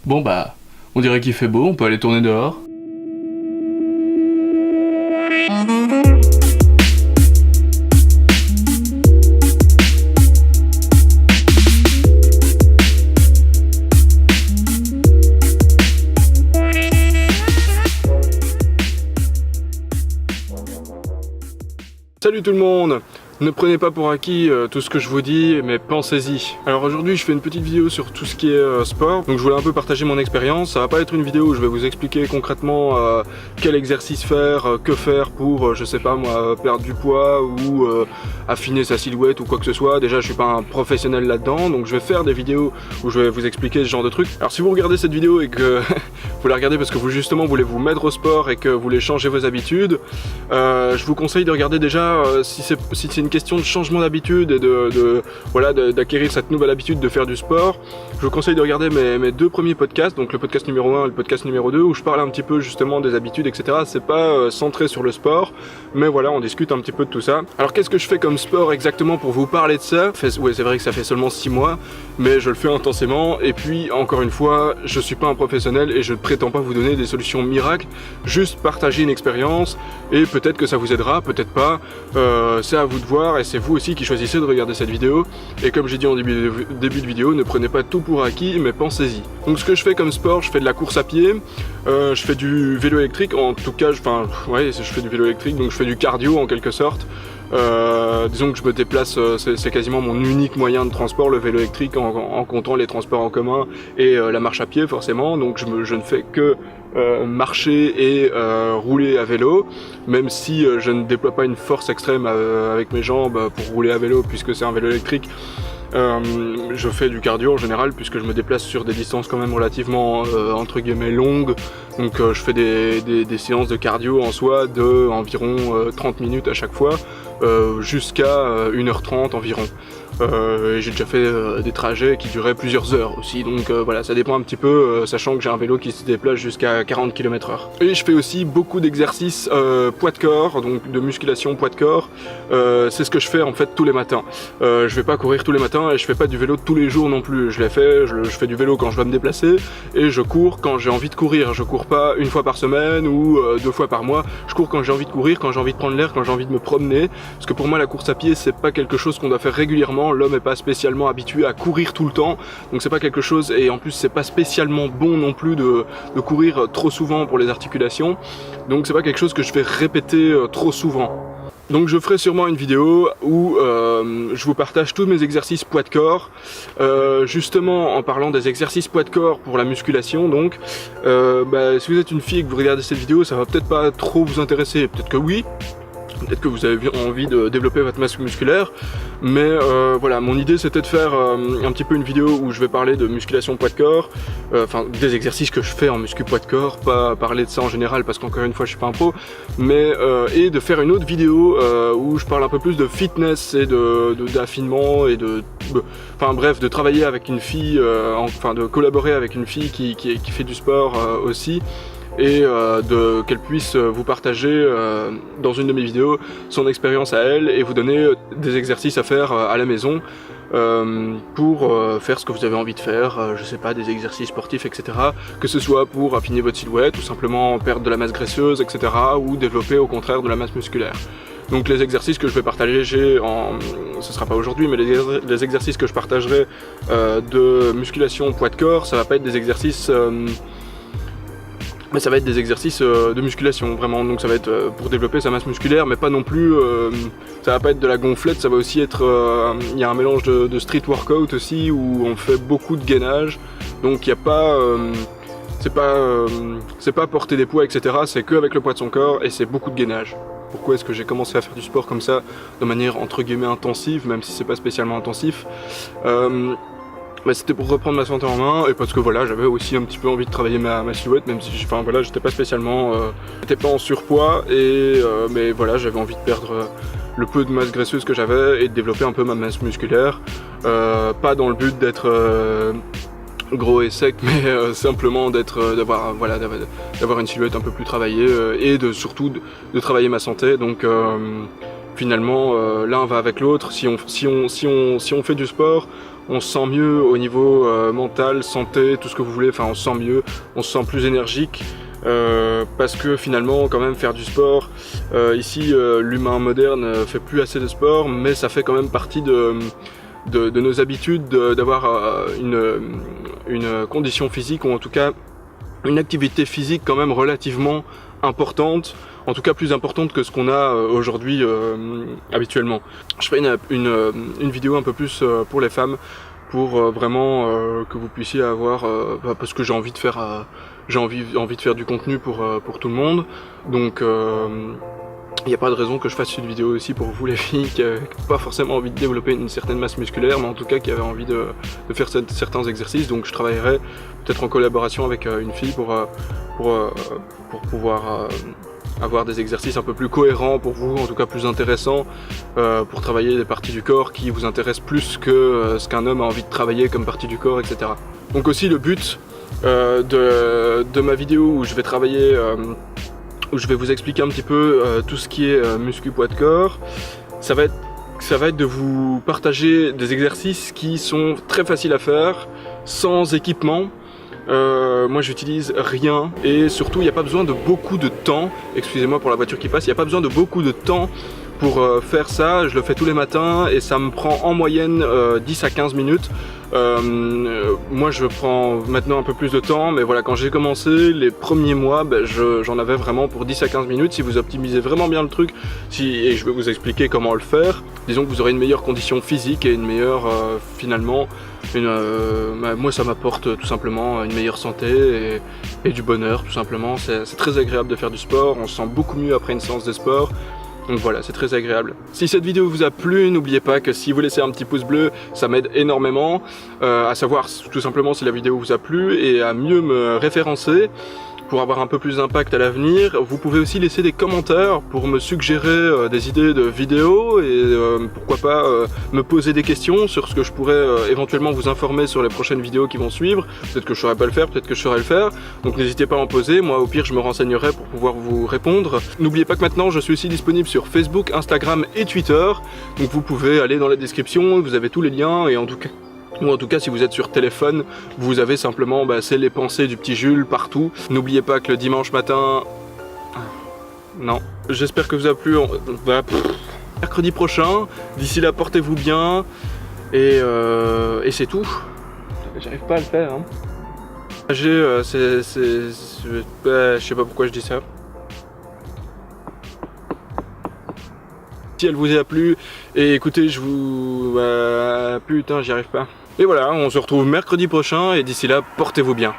Bon bah, on dirait qu'il fait beau, on peut aller tourner dehors. Salut tout le monde! Ne prenez pas pour acquis tout ce que je vous dis, mais pensez-y. Alors aujourd'hui je fais une petite vidéo sur tout ce qui est sport, donc je voulais un peu partager mon expérience. Ça va pas être une vidéo où je vais vous expliquer concrètement quel exercice faire, que faire pour, je sais pas moi, perdre du poids ou affiner sa silhouette ou quoi que ce soit. Déjà je suis pas un professionnel là-dedans, donc je vais faire des vidéos où je vais vous expliquer ce genre de trucs. Alors si vous regardez cette vidéo et que vous la regardez parce que vous justement voulez vous mettre au sport et que vous voulez changer vos habitudes, je vous conseille de regarder déjà si c'est une question de changement d'habitude et d'acquérir cette nouvelle habitude de faire du sport. Je vous conseille de regarder mes deux premiers podcasts, donc le podcast numéro 1 et le podcast numéro 2, où je parle un petit peu justement des habitudes, etc. C'est pas centré sur le sport, mais voilà, on discute un petit peu de tout ça. Alors qu'est-ce que je fais comme sport exactement pour vous parler de ça? Ouais, c'est vrai que ça fait seulement 6 mois, mais je le fais intensément, et puis encore une fois, je suis pas un professionnel et je ne prétends pas vous donner des solutions miracles, juste partager une expérience, et peut-être que ça vous aidera, peut-être pas, c'est à vous de voir, et c'est vous aussi qui choisissez de regarder cette vidéo. Et comme j'ai dit en début de vidéo, ne prenez pas tout pour acquis, mais pensez-y. Donc ce que je fais comme sport, je fais de la course à pied, je fais du vélo électrique, en tout cas, je fais du vélo électrique, donc je fais du cardio en quelque sorte. Disons que je me déplace, c'est quasiment mon unique moyen de transport, le vélo électrique, en comptant les transports en commun et la marche à pied forcément, donc je ne fais que marcher et rouler à vélo, même si je ne déploie pas une force extrême avec mes jambes pour rouler à vélo puisque c'est un vélo électrique. Je fais du cardio en général puisque je me déplace sur des distances quand même relativement entre guillemets longues, donc je fais des séances de cardio en soi de environ 30 minutes à chaque fois, jusqu'à 1h30 environ. J'ai déjà fait des trajets qui duraient plusieurs heures aussi, donc voilà, ça dépend un petit peu, sachant que j'ai un vélo qui se déplace jusqu'à 40 km/h. Et je fais aussi beaucoup d'exercices poids de corps, donc de musculation poids de corps. C'est ce que je fais en fait tous les matins. Je vais pas courir tous les matins et je fais pas du vélo tous les jours non plus. Je fais du vélo quand je dois me déplacer et je cours quand j'ai envie de courir. Je cours pas une fois par semaine ou 2 fois par mois. Je cours quand j'ai envie de courir, quand j'ai envie de prendre l'air, quand j'ai envie de me promener. Parce que pour moi la course à pied c'est pas quelque chose qu'on doit faire régulièrement. L'homme est pas spécialement habitué à courir tout le temps, donc c'est pas quelque chose, et en plus c'est pas spécialement bon non plus de courir trop souvent pour les articulations, donc c'est pas quelque chose que je vais répéter trop souvent. Donc je ferai sûrement une vidéo où je vous partage tous mes exercices poids de corps, justement en parlant des exercices poids de corps pour la musculation. Donc si vous êtes une fille et que vous regardez cette vidéo, ça va peut-être pas trop vous intéresser, peut-être que oui. Peut-être que vous avez envie de développer votre masse musculaire, mais voilà, mon idée c'était de faire un petit peu une vidéo où je vais parler de musculation poids de corps, enfin des exercices que je fais en muscu poids de corps, pas parler de ça en général parce qu'encore une fois je suis pas un pro, mais et de faire une autre vidéo où je parle un peu plus de fitness et d'affinement et enfin bref, de travailler avec une fille, de collaborer avec une fille qui fait du sport aussi, et qu'elle puisse vous partager dans une de mes vidéos son expérience à elle et vous donner des exercices à faire à la maison pour faire ce que vous avez envie de faire, je sais pas, des exercices sportifs, etc. Que ce soit pour affiner votre silhouette ou simplement perdre de la masse graisseuse, etc. ou développer au contraire de la masse musculaire. Donc les exercices que je vais partager, ce sera pas aujourd'hui, mais les exercices que je partagerai de musculation poids de corps, ça va pas être des exercices mais ça va être des exercices de musculation vraiment, donc ça va être pour développer sa masse musculaire, mais pas non plus, ça va pas être de la gonflette, ça va aussi être, il y a un mélange de street workout aussi où on fait beaucoup de gainage, donc il n'y a pas, c'est pas porter des poids, etc. C'est que avec le poids de son corps et c'est beaucoup de gainage. Pourquoi est-ce que j'ai commencé à faire du sport comme ça, de manière entre guillemets intensive, même si c'est pas spécialement intensif? C'était pour reprendre ma santé en main et parce que voilà, j'avais aussi un petit peu envie de travailler ma silhouette, même si j'étais pas spécialement, j'étais pas en surpoids, et mais voilà, j'avais envie de perdre le peu de masse graisseuse que j'avais et de développer un peu ma masse musculaire, pas dans le but d'être gros et sec, mais simplement d'avoir une silhouette un peu plus travaillée et surtout de travailler ma santé. Donc finalement l'un va avec l'autre. Si on fait du sport, on se sent mieux au niveau mental, santé, tout ce que vous voulez, enfin on se sent mieux, on se sent plus énergique. Parce que finalement quand même faire du sport, ici l'humain moderne fait plus assez de sport, mais ça fait quand même partie de nos habitudes d'avoir une condition physique, ou en tout cas une activité physique quand même relativement importante, en tout cas plus importante que ce qu'on a aujourd'hui habituellement. Je ferai une vidéo un peu plus pour les femmes, pour vraiment que vous puissiez avoir, parce que j'ai envie de faire du contenu pour tout le monde, donc il n'y a pas de raison que je fasse une vidéo aussi pour vous les filles qui n'avez pas forcément envie de développer une certaine masse musculaire, mais en tout cas qui avaient envie de faire certains exercices. Donc je travaillerai peut-être en collaboration avec une fille pour pouvoir avoir des exercices un peu plus cohérents pour vous, en tout cas plus intéressants, pour travailler des parties du corps qui vous intéressent plus que ce qu'un homme a envie de travailler comme partie du corps, etc. Donc aussi le but de ma vidéo où je vais travailler, où je vais vous expliquer un petit peu tout ce qui est muscu poids de corps, ça va être de vous partager des exercices qui sont très faciles à faire, sans équipement. Moi j'utilise rien, et surtout il n'y a pas besoin de beaucoup de temps, excusez-moi pour la voiture qui passe, il n'y a pas besoin de beaucoup de temps pour faire ça. Je le fais tous les matins et ça me prend en moyenne 10 à 15 minutes. Moi je prends maintenant un peu plus de temps, mais voilà, quand j'ai commencé les premiers mois, j'en avais vraiment pour 10 à 15 minutes. Si vous optimisez vraiment bien le truc, et je vais vous expliquer comment le faire, disons que vous aurez une meilleure condition physique et une meilleure finalement, moi ça m'apporte tout simplement une meilleure santé et du bonheur tout simplement. C'est très agréable de faire du sport, on se sent beaucoup mieux après une séance de sport. Donc voilà, c'est très agréable. Si cette vidéo vous a plu, n'oubliez pas que si vous laissez un petit pouce bleu, ça m'aide énormément à savoir tout simplement si la vidéo vous a plu et à mieux me référencer pour avoir un peu plus d'impact à l'avenir. Vous pouvez aussi laisser des commentaires pour me suggérer des idées de vidéos et pourquoi pas me poser des questions sur ce que je pourrais éventuellement vous informer sur les prochaines vidéos qui vont suivre. Peut-être que je saurais pas le faire, peut-être que je saurais le faire, donc n'hésitez pas à en poser. Moi au pire je me renseignerai pour pouvoir vous répondre. N'oubliez pas que maintenant je suis aussi disponible sur Facebook, Instagram et Twitter, donc vous pouvez aller dans la description, vous avez tous les liens, et en tout cas si vous êtes sur téléphone, vous avez simplement c'est les pensées du petit Jules partout. N'oubliez pas que le dimanche matin... Non. J'espère que vous a plu. Mercredi prochain. D'ici là, portez-vous bien. Et c'est tout. J'arrive pas à le faire. Hein. Je sais pas pourquoi je dis ça. Si elle vous a plu, et écoutez, je vous... putain, j'y arrive pas. Et voilà, on se retrouve mercredi prochain, et d'ici là, portez-vous bien.